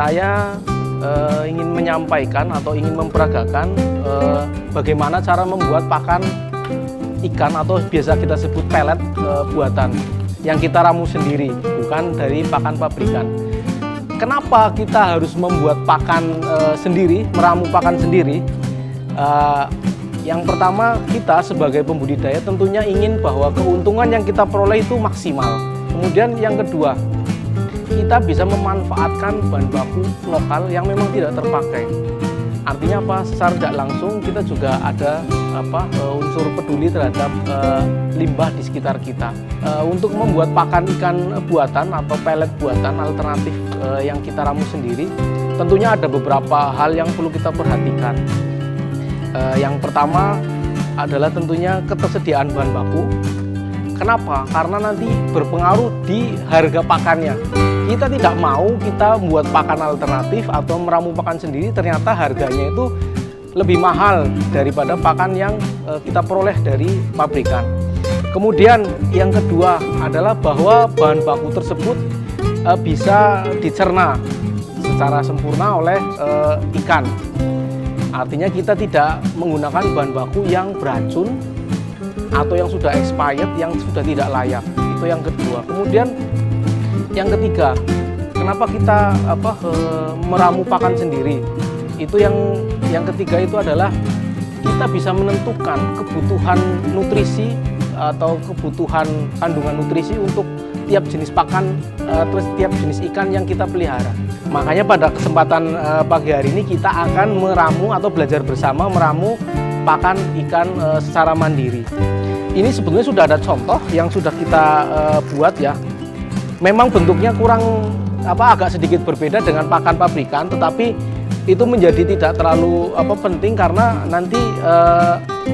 Saya ingin menyampaikan atau ingin memperagakan bagaimana cara membuat pakan ikan atau biasa kita sebut pelet buatan yang kita ramu sendiri, bukan dari pakan pabrikan. Kenapa kita harus membuat pakan sendiri, meramu pakan sendiri? Yang pertama, kita sebagai pembudidaya tentunya ingin bahwa keuntungan yang kita peroleh itu maksimal. Kemudian yang kedua, kita bisa memanfaatkan bahan baku lokal yang memang tidak terpakai. Artinya apa? Secara tidak langsung kita juga ada unsur peduli terhadap limbah di sekitar kita. Untuk membuat pakan ikan buatan atau pelet buatan alternatif yang kita ramu sendiri, tentunya ada beberapa hal yang perlu kita perhatikan. Yang pertama adalah tentunya ketersediaan bahan baku. Kenapa? Karena nanti berpengaruh di harga pakannya. Kita tidak mau kita membuat pakan alternatif atau meramu pakan sendiri, ternyata harganya itu lebih mahal daripada pakan yang kita peroleh dari pabrikan. Kemudian yang kedua adalah bahwa bahan baku tersebut bisa dicerna secara sempurna oleh ikan. Artinya kita tidak menggunakan bahan baku yang beracun atau yang sudah expired, yang sudah tidak layak. Itu yang kedua. Kemudian yang ketiga, kenapa kita meramu pakan sendiri? Itu yang ketiga itu adalah kita bisa menentukan kebutuhan nutrisi atau kebutuhan kandungan nutrisi untuk tiap jenis pakan, tiap jenis ikan yang kita pelihara. Makanya pada kesempatan pagi hari ini kita akan meramu atau belajar bersama meramu pakan ikan secara mandiri. Ini sebetulnya sudah ada contoh yang sudah kita buat ya. Memang bentuknya kurang agak sedikit berbeda dengan pakan pabrikan, tetapi itu menjadi tidak terlalu penting karena nanti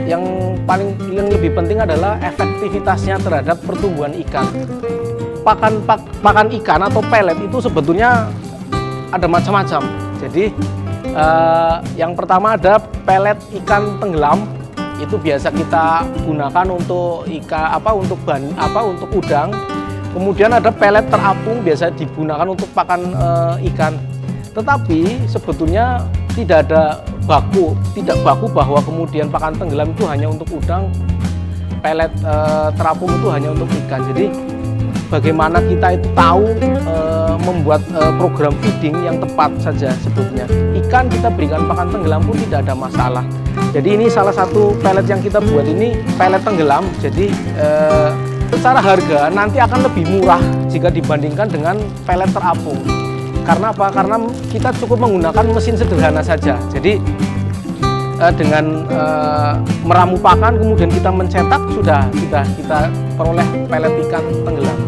yang lebih penting adalah efektivitasnya terhadap pertumbuhan ikan. Pakan ikan atau pelet itu sebetulnya ada macam-macam. Jadi yang pertama ada pelet ikan tenggelam. Itu biasa kita gunakan untuk untuk udang. Kemudian ada pelet terapung, biasa digunakan untuk pakan ikan. Tetapi sebetulnya tidak baku bahwa kemudian pakan tenggelam itu hanya untuk udang, pelet terapung itu hanya untuk ikan. Jadi bagaimana kita itu tahu membuat program feeding yang tepat saja sebetulnya. Ikan kita berikan pakan tenggelam pun tidak ada masalah. Jadi ini salah satu pelet yang kita buat ini pelet tenggelam. Jadi secara harga nanti akan lebih murah jika dibandingkan dengan pelet terapung. Karena apa? Karena kita cukup menggunakan mesin sederhana saja. Jadi dengan meramu pakan kemudian kita mencetak sudah kita peroleh pelet ikan tenggelam.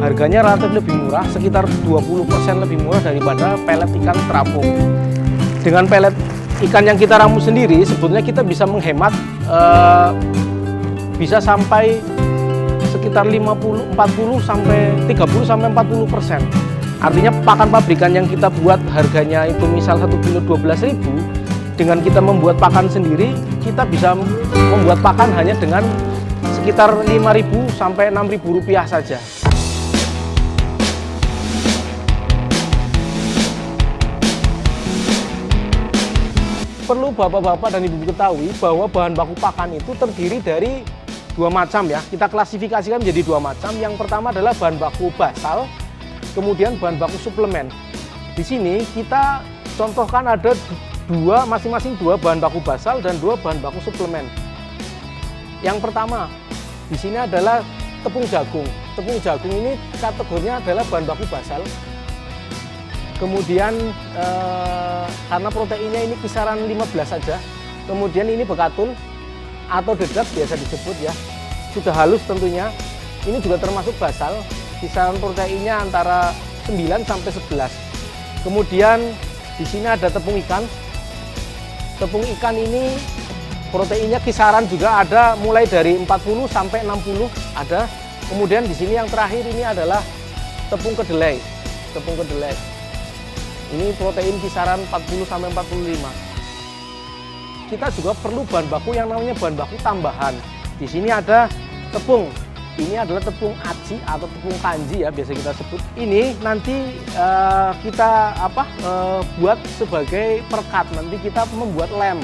Harganya relatif lebih murah, sekitar 20% lebih murah daripada pelet ikan terapung. Dengan pelet ikan yang kita ramu sendiri sebetulnya kita bisa menghemat bisa sampai sekitar 40 sampai 30 sampai 40%. Artinya pakan pabrikan yang kita buat harganya itu misal 1 kilo 12.000, dengan kita membuat pakan sendiri kita bisa membuat pakan hanya dengan sekitar 5.000 sampai 6.000 rupiah saja. Perlu bapak-bapak dan ibu ketahui bahwa bahan baku pakan itu terdiri dari dua macam ya. Kita klasifikasikan menjadi dua macam. Yang pertama adalah bahan baku basal, kemudian bahan baku suplemen. Di sini kita contohkan ada masing-masing dua bahan baku basal dan dua bahan baku suplemen. Yang pertama di sini adalah tepung jagung. Tepung jagung ini kategorinya adalah bahan baku basal. Kemudian karena proteinnya ini kisaran 15 saja. Kemudian ini bekatul atau dedak biasa disebut ya. Sudah halus tentunya. Ini juga termasuk basal. Kisaran proteinnya antara 9 sampai 11. Kemudian di sini ada tepung ikan. Tepung ikan ini proteinnya kisaran juga ada mulai dari 40 sampai 60 ada. Kemudian di sini yang terakhir ini adalah tepung kedelai. Tepung kedelai. Ini protein kisaran 40 sampai 45. Kita juga perlu bahan baku yang namanya bahan baku tambahan. Di sini ada tepung ini adalah tepung aci atau tepung kanji ya biasa kita sebut. Ini nanti kita buat sebagai perekat. Nanti kita membuat lem.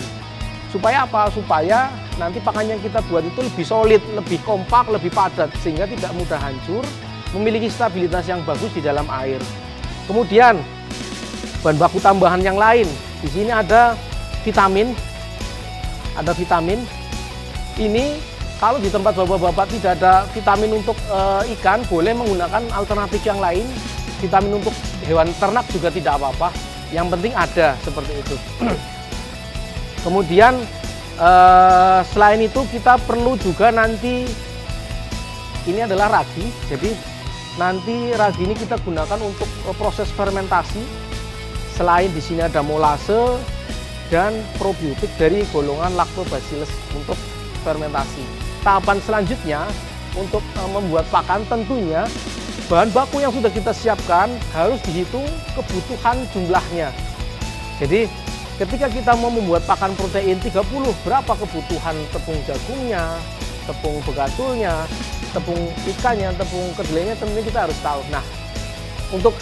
Supaya apa? Supaya nanti pakan yang kita buat itu lebih solid, lebih kompak, lebih padat sehingga tidak mudah hancur, memiliki stabilitas yang bagus di dalam air. Kemudian bahan baku tambahan yang lain. Di sini ada vitamin. Ada vitamin. Ini kalau di tempat bapak-bapak tidak ada vitamin untuk ikan, boleh menggunakan alternatif yang lain. Vitamin untuk hewan ternak juga tidak apa-apa. Yang penting ada seperti itu. Kemudian selain itu kita perlu juga nanti ini adalah ragi. Jadi nanti ragi ini kita gunakan untuk proses fermentasi. Selain di sini ada molase dan probiotik dari golongan Lactobacillus untuk fermentasi. Tahapan selanjutnya untuk membuat pakan tentunya bahan baku yang sudah kita siapkan harus dihitung kebutuhan jumlahnya. Jadi ketika kita mau membuat pakan protein 30, berapa kebutuhan tepung jagungnya, tepung begatulnya, tepung ikannya, tepung kedelainya, tentunya kita harus tahu. Nah, untuk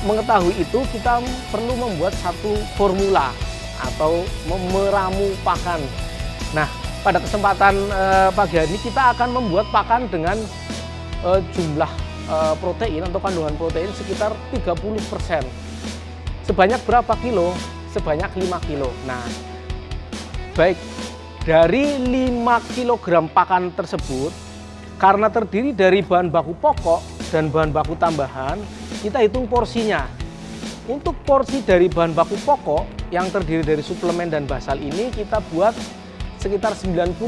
mengetahui itu kita perlu membuat satu formula atau meramu pakan. Nah, pada kesempatan pagi hari ini kita akan membuat pakan dengan jumlah protein atau kandungan protein sekitar 30%. Sebanyak berapa kilo? Sebanyak 5 kilo. Nah, baik, dari 5 kg pakan tersebut, karena terdiri dari bahan baku pokok dan bahan baku tambahan, kita hitung porsinya. Untuk porsi dari bahan baku pokok yang terdiri dari suplemen dan basal ini kita buat sekitar 92%.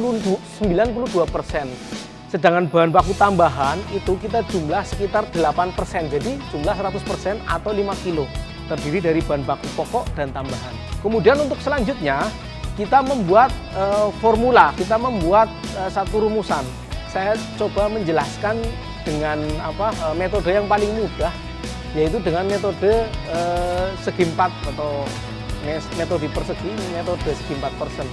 Sedangkan bahan baku tambahan itu kita jumlah sekitar 8%. Jadi jumlah 100% atau 5 kilo. Terdiri dari bahan baku pokok dan tambahan. Kemudian untuk selanjutnya kita membuat formula, kita membuat satu rumusan. Saya coba menjelaskan dengan metode yang paling mudah, yaitu dengan metode segi 4 atau metode persegi, metode segi 4%.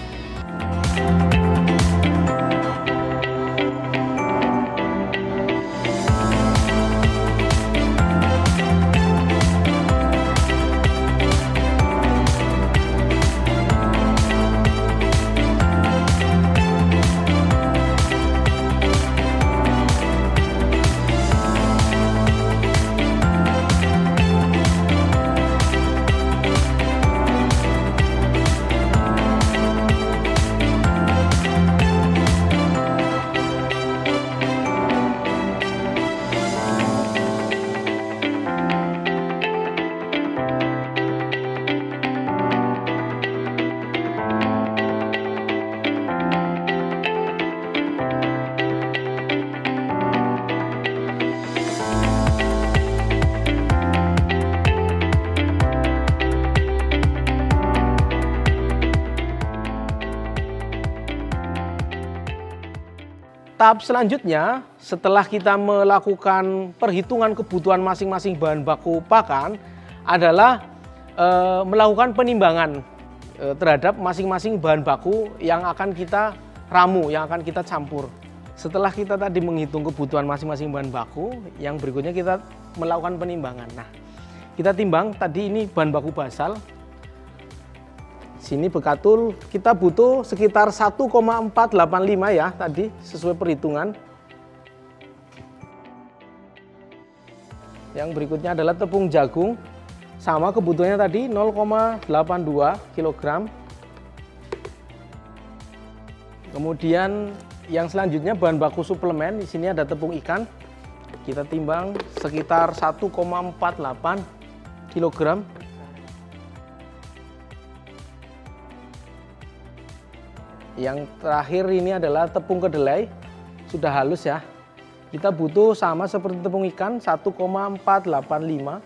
Tahap selanjutnya, setelah kita melakukan perhitungan kebutuhan masing-masing bahan baku pakan, adalah melakukan penimbangan terhadap masing-masing bahan baku yang akan kita ramu, yang akan kita campur. Setelah kita tadi menghitung kebutuhan masing-masing bahan baku, yang berikutnya kita melakukan penimbangan. Nah, kita timbang tadi ini bahan baku basal. Sini bekatul kita butuh sekitar 1,485 ya tadi sesuai perhitungan. Yang berikutnya adalah tepung jagung, sama kebutuhannya tadi 0,82 kg. Kemudian yang selanjutnya bahan baku suplemen, di sini ada tepung ikan. Kita timbang sekitar 1,48 kg. Yang terakhir ini adalah tepung kedelai, sudah halus ya. Kita butuh sama seperti tepung ikan 1,485.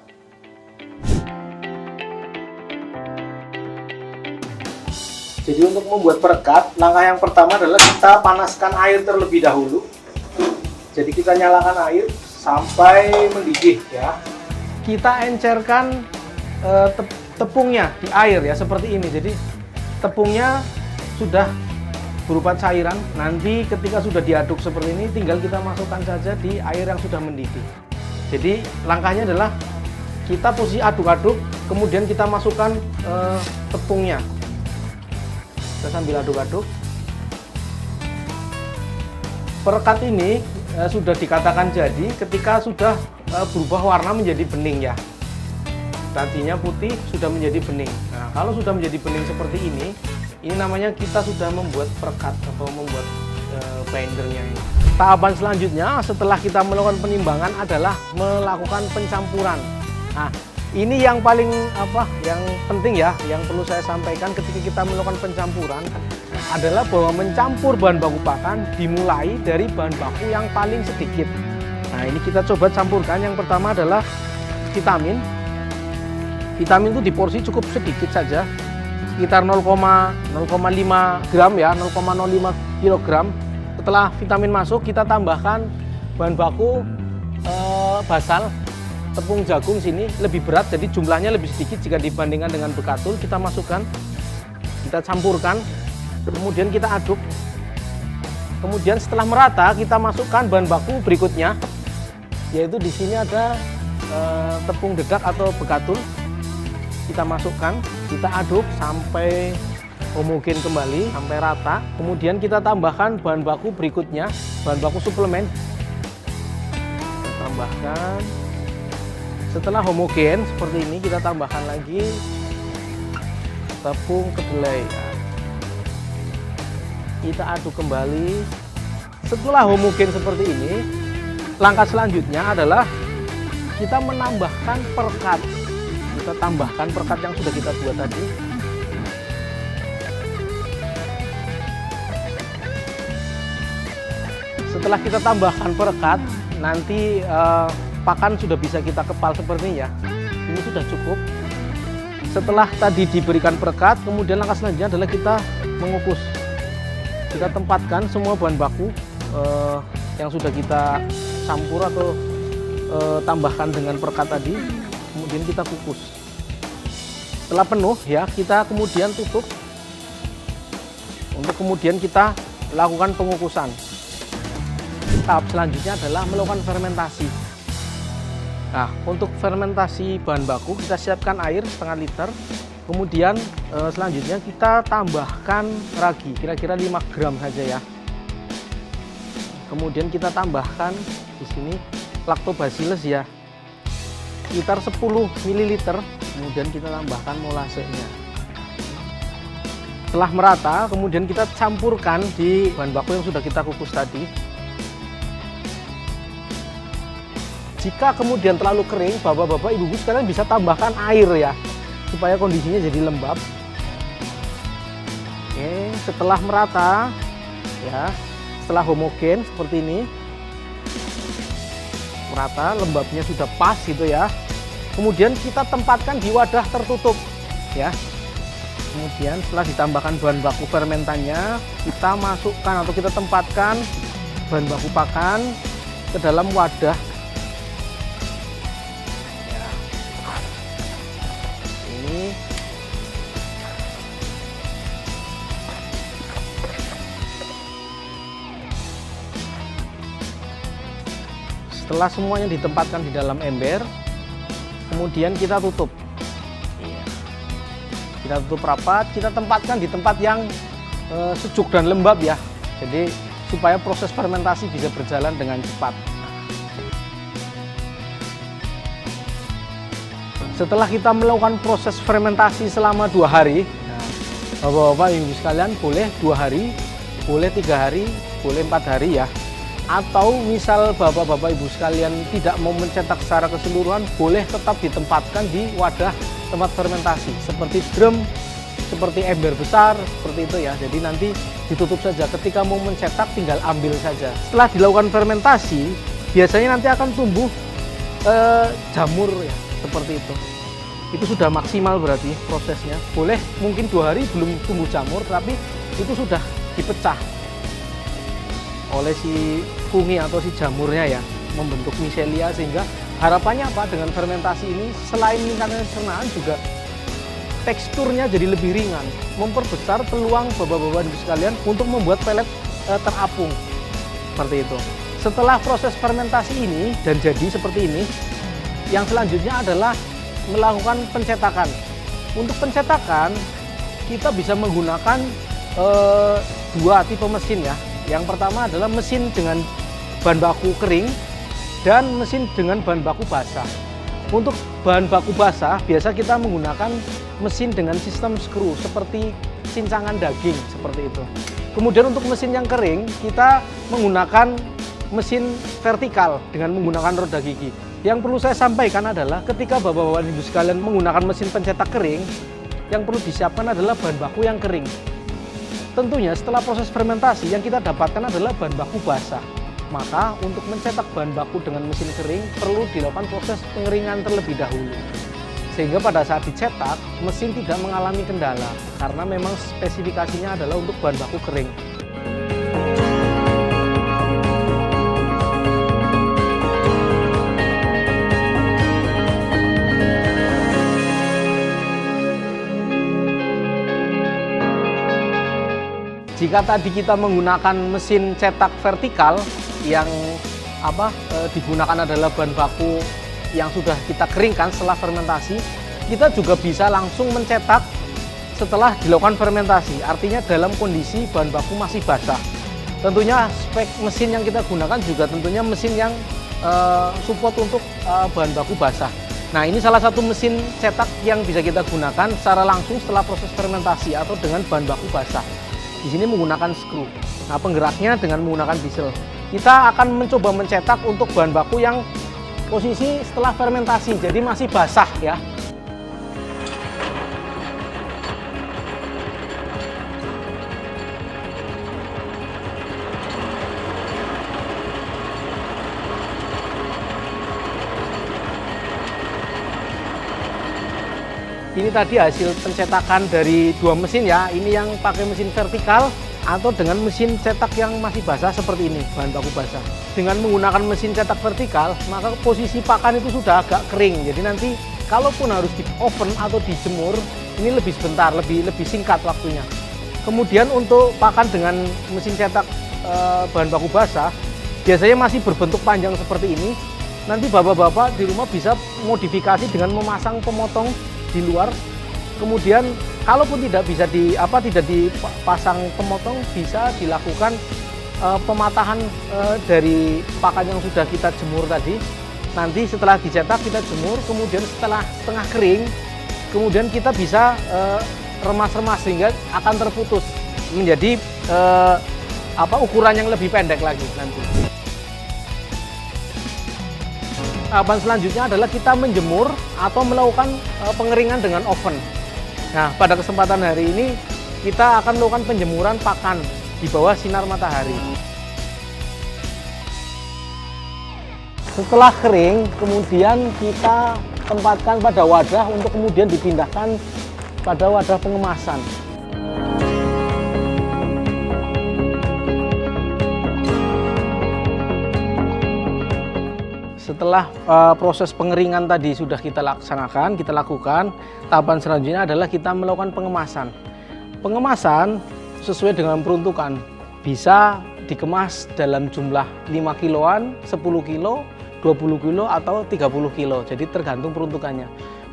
Jadi untuk membuat perekat, langkah yang pertama adalah kita panaskan air terlebih dahulu. Jadi kita nyalakan air sampai mendidih ya. Kita encerkan tepungnya di air ya seperti ini. Jadi tepungnya sudah berupa cairan. Nanti ketika sudah diaduk seperti ini, tinggal kita masukkan saja di air yang sudah mendidih. Jadi langkahnya adalah kita posisi aduk-aduk, kemudian kita masukkan tepungnya. Kita sambil aduk-aduk. Perekat ini sudah dikatakan jadi ketika sudah berubah warna menjadi bening ya. Tadinya putih sudah menjadi bening. Nah, kalau sudah menjadi bening seperti ini namanya kita sudah membuat perekat atau membuat blendernya ini. Tahapan selanjutnya setelah kita melakukan penimbangan adalah melakukan pencampuran. Nah, ini yang paling yang penting ya, yang perlu saya sampaikan ketika kita melakukan pencampuran adalah bahwa mencampur bahan baku pakan dimulai dari bahan baku yang paling sedikit. Nah, ini kita coba campurkan. Yang pertama adalah vitamin. Vitamin itu di porsi cukup sedikit saja, sekitar 0,5 gram ya, 0,05 kilogram. Setelah vitamin masuk, kita tambahkan bahan baku basal, tepung jagung sini lebih berat, jadi jumlahnya lebih sedikit jika dibandingkan dengan bekatul. Kita masukkan, kita campurkan, kemudian kita aduk. Kemudian setelah merata, kita masukkan bahan baku berikutnya, yaitu di sini ada tepung dedak atau bekatul. Kita masukkan, kita aduk sampai homogen kembali, sampai rata. Kemudian kita tambahkan bahan baku berikutnya, bahan baku suplemen. Kita tambahkan. Setelah homogen seperti ini, kita tambahkan lagi tepung kedelai. Kita aduk kembali. Setelah homogen seperti ini, langkah selanjutnya adalah kita menambahkan perekat. Kita tambahkan perekat yang sudah kita buat tadi. Setelah kita tambahkan perekat, nanti pakan sudah bisa kita kepal seperti ini ya. Ini sudah cukup. Setelah tadi diberikan perekat, kemudian langkah selanjutnya adalah kita mengukus. Kita tempatkan semua bahan baku yang sudah kita campur atau tambahkan dengan perekat tadi, kemudian kita kukus. Setelah penuh ya, kita kemudian tutup untuk kemudian kita lakukan pengukusan. Tahap selanjutnya adalah melakukan fermentasi. Nah, untuk fermentasi bahan baku kita siapkan air setengah liter. Kemudian selanjutnya kita tambahkan ragi, kira-kira 5 gram saja ya. Kemudian kita tambahkan di sini lactobacillus ya, sekitar 10 ml. Kemudian kita tambahkan molasenya. Setelah merata, kemudian kita campurkan di bahan baku yang sudah kita kukus tadi. Jika kemudian terlalu kering, bapak-bapak, ibu-ibu sekalian bisa tambahkan air ya, supaya kondisinya jadi lembab. Oke, setelah merata ya, setelah homogen seperti ini, merata, lembabnya sudah pas gitu ya. Kemudian kita tempatkan di wadah tertutup ya. Kemudian setelah ditambahkan bahan baku fermentannya, kita masukkan atau kita tempatkan bahan baku pakan ke dalam wadah ya. Ini setelah semuanya ditempatkan di dalam ember, kemudian kita tutup. Kita tutup rapat, kita tempatkan di tempat yang sejuk dan lembab ya. Jadi supaya proses fermentasi bisa berjalan dengan cepat. Setelah kita melakukan proses fermentasi selama 2 hari, bapak-bapak ibu sekalian boleh 2 hari, boleh 3 hari, boleh 4 hari ya. Atau misal bapak-bapak ibu sekalian tidak mau mencetak secara keseluruhan, boleh tetap ditempatkan di wadah tempat fermentasi seperti drum, seperti ember besar, seperti itu ya. Jadi nanti ditutup saja, ketika mau mencetak tinggal ambil saja. Setelah dilakukan fermentasi, biasanya nanti akan tumbuh jamur ya, seperti itu. Itu sudah maksimal berarti prosesnya. Boleh mungkin 2 hari belum tumbuh jamur, tapi itu sudah dipecah oleh si fungi atau si jamurnya ya, membentuk micelia. Sehingga harapannya apa, dengan fermentasi ini selain meningkatkan pencernaan juga teksturnya jadi lebih ringan, memperbesar peluang bapak-bapak ibu sekalian untuk membuat pelet terapung. Seperti itu. Setelah proses fermentasi ini dan jadi seperti ini, yang selanjutnya adalah melakukan pencetakan. Untuk pencetakan, kita bisa menggunakan dua tipe mesin ya. Yang pertama adalah mesin dengan bahan baku kering dan mesin dengan bahan baku basah. Untuk bahan baku basah, biasa kita menggunakan mesin dengan sistem skru seperti cincangan daging, seperti itu. Kemudian untuk mesin yang kering, kita menggunakan mesin vertikal dengan menggunakan roda gigi. Yang perlu saya sampaikan adalah ketika bapak-bapak ibu sekalian menggunakan mesin pencetak kering, yang perlu disiapkan adalah bahan baku yang kering. Tentunya setelah proses fermentasi yang kita dapatkan adalah bahan baku basah. Maka untuk mencetak bahan baku dengan mesin kering perlu dilakukan proses pengeringan terlebih dahulu. Sehingga pada saat dicetak, mesin tidak mengalami kendala karena memang spesifikasinya adalah untuk bahan baku kering. Jika tadi kita menggunakan mesin cetak vertikal yang digunakan adalah bahan baku yang sudah kita keringkan setelah fermentasi, kita juga bisa langsung mencetak setelah dilakukan fermentasi, artinya dalam kondisi bahan baku masih basah. Tentunya spek mesin yang kita gunakan juga tentunya mesin yang support untuk bahan baku basah. Nah, ini salah satu mesin cetak yang bisa kita gunakan secara langsung setelah proses fermentasi atau dengan bahan baku basah. Di sini menggunakan skru. Nah, penggeraknya dengan menggunakan diesel. Kita akan mencoba mencetak untuk bahan baku yang posisi setelah fermentasi, jadi masih basah ya. Ini tadi hasil pencetakan dari dua mesin ya. Ini yang pakai mesin vertikal atau dengan mesin cetak yang masih basah seperti ini, bahan baku basah. Dengan menggunakan mesin cetak vertikal, maka posisi pakan itu sudah agak kering. Jadi nanti kalaupun harus di oven atau dijemur, ini lebih sebentar, lebih singkat waktunya. Kemudian untuk pakan dengan mesin cetak bahan baku basah, biasanya masih berbentuk panjang seperti ini. Nanti bapak-bapak di rumah bisa modifikasi dengan memasang pemotong di luar. Kemudian kalaupun tidak bisa tidak dipasang pemotong, bisa dilakukan pematahan dari pakan yang sudah kita jemur tadi. Nanti setelah dicetak kita jemur, kemudian setelah setengah kering, kemudian kita bisa remas-remas sehingga akan terputus menjadi ukuran yang lebih pendek lagi nanti. Tahapan selanjutnya adalah kita menjemur atau melakukan pengeringan dengan oven. Nah, pada kesempatan hari ini kita akan melakukan penjemuran pakan di bawah sinar matahari. Setelah kering, kemudian kita tempatkan pada wadah untuk kemudian dipindahkan pada wadah pengemasan. Setelah proses pengeringan tadi sudah kita lakukan, tahapan selanjutnya adalah kita melakukan pengemasan. Pengemasan sesuai dengan peruntukan, bisa dikemas dalam jumlah 5 kiloan, 10 kilo, 20 kilo, atau 30 kilo. Jadi tergantung peruntukannya.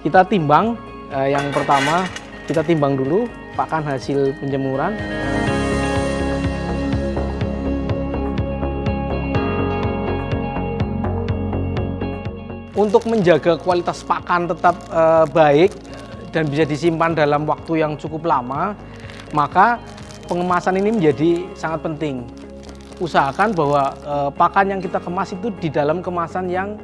Kita timbang, yang pertama kita timbang dulu pakan hasil penjemuran. Untuk menjaga kualitas pakan tetap baik dan bisa disimpan dalam waktu yang cukup lama, maka pengemasan ini menjadi sangat penting. Usahakan bahwa pakan yang kita kemas itu di dalam kemasan yang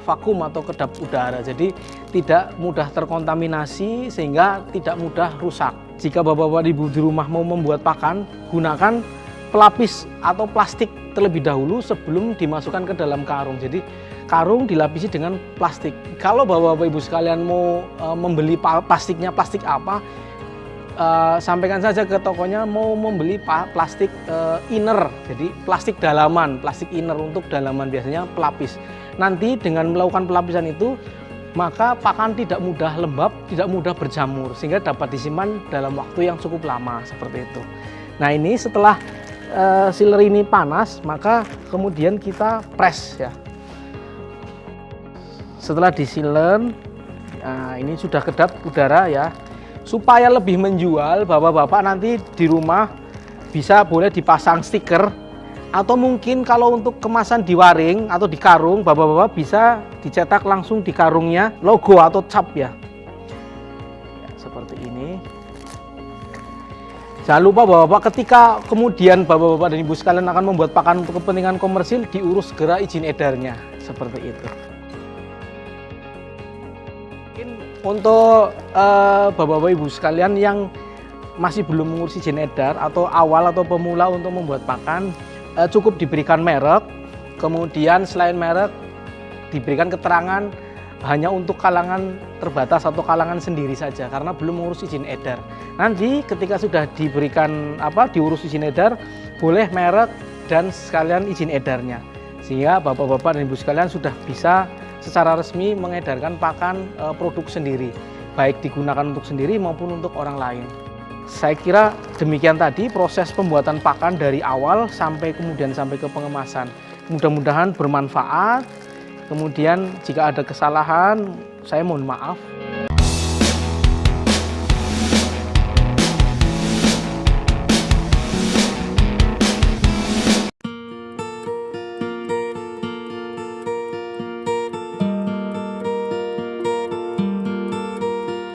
vakum atau kedap udara, jadi tidak mudah terkontaminasi sehingga tidak mudah rusak. Jika bapak-bapak ibu di rumah mau membuat pakan, gunakan pelapis atau plastik terlebih dahulu sebelum dimasukkan ke dalam karung. Jadi karung dilapisi dengan plastik. Kalau bapak-bapak ibu sekalian mau membeli plastiknya plastik apa, sampaikan saja ke tokonya mau membeli plastik inner, jadi plastik dalaman, plastik inner untuk dalaman, biasanya pelapis. Nanti dengan melakukan pelapisan itu maka pakan tidak mudah lembab, tidak mudah berjamur, sehingga dapat disimpan dalam waktu yang cukup lama seperti itu. Nah, ini setelah sealer ini panas, maka kemudian kita press ya. Setelah di-sealer, nah ini sudah kedap udara ya. Supaya lebih menjual, bapak-bapak nanti di rumah bisa boleh dipasang stiker, atau mungkin kalau untuk kemasan di waring atau di karung, bapak-bapak bisa dicetak langsung di karungnya logo atau cap ya. Seperti ini. Jangan lupa bapak-bapak, ketika kemudian bapak-bapak dan ibu sekalian akan membuat pakan untuk kepentingan komersil, diurus segera izin edarnya, seperti itu. Mungkin untuk bapak-bapak ibu sekalian yang masih belum mengurus izin edar atau awal atau pemula untuk membuat pakan, cukup diberikan merek, kemudian selain merek diberikan keterangan hanya untuk kalangan terbatas atau kalangan sendiri saja karena belum mengurus izin edar. Nanti ketika sudah diberikan diurus izin edar, boleh merek dan sekalian izin edarnya, sehingga bapak-bapak dan ibu sekalian sudah bisa secara resmi mengedarkan pakan produk sendiri, baik digunakan untuk sendiri maupun untuk orang lain. Saya kira demikian tadi proses pembuatan pakan dari awal sampai kemudian sampai ke pengemasan. Mudah-mudahan bermanfaat. Kemudian jika ada kesalahan, saya mohon maaf.